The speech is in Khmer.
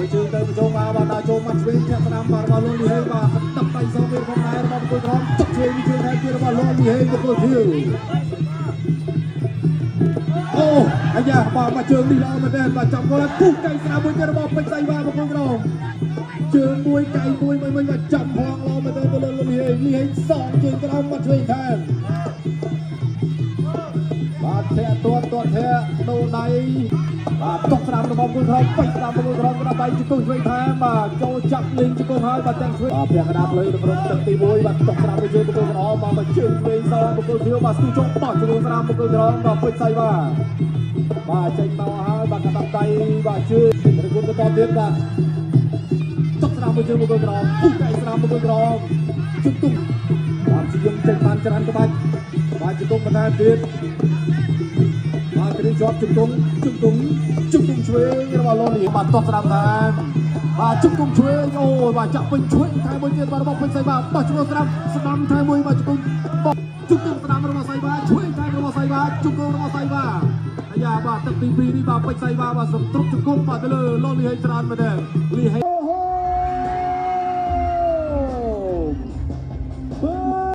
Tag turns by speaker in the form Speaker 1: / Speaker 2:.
Speaker 1: មួយជើងទៅបញ្ចូលមកបាទចូលមកឆ្វេងធាក់ស្នាមបាទរបស់លោកលីហេបាទទឹកដៃសងវាផងដែររបស់បុគ្គលក្រមចុកឆ្វេងជើងហើយទៀតរបស់លោកលីហេបុគ្គលធាវអូអាយ៉ាបាទមកជើងនេះល្អមែនទេបាទចាប់គាត់ពុះកៃស្នាមមួយទៀតរបស់ពេជ្រសៃបាទបុគ្គលក្រមជើងមួយកៃមួយបាទចាប់ផងល្អមែនទេទៅលោកលីហេសងជើងក្រមមកឆ្វេងថែមបាទធាក់ទាត់ធាក់ដូរដៃបាទតកស្រាមរបស់គុណក្រមពេជ្រស្រាមរបស់គុណក្រមក៏ដៃជង្គង់ឆ្វេងថែមបាទចូលចាប់លេងជង្គង់ហើយបាទទាំងឆ្វេងព្រះកណ្ដាលលើរំរំទឹកទី1បាទតកស្រាមមួយជើងរបស់គុណក្រមមកជើងឆ្វេងសងរបស់គុណធាវបាទស្ទុះចុងបោះជង្គង់ស្រាមរបស់គុណក្រមបាទពេជ្រសៃបាទចេញមកហើយបាទកណ្ដាប់ដៃបាទជើងរគុណបន្តទៀតបាទតកស្រាមមួយជើងរបស់គុណក្រមពុះកៃស្រាមរបស់គុណក្រមជង្គង់បាទជាយើងចេញបានច្រើនក្បាច់បាទជង្គង់បន្តទៀតបាទគ្រឿងជាប់ជង្គង់ឆ្វេងរបស់លោកនេះបាទតោះស្ដាប់តាមបាទជង្គង់ឆ្វេងអូបាទចាក់ពេញឆ្វេងថែមួយទៀតបាទរបស់ពេញសៃបាទបោះជង្គង់ស្ដាប់ថែមួយបាទជង្គង់បោះជង្គង់ស្ដាប់របស់សៃបាទឆ្វេងថែរបស់សៃបាទជង្គង់របស់សៃបាទអាយ៉ាបាទទឹកទី2នេះបាទពេញសៃបាទសំទ្រុបជង្គង់បាទទៅលើលោកលីហេច្រើនមែនទេលីហេ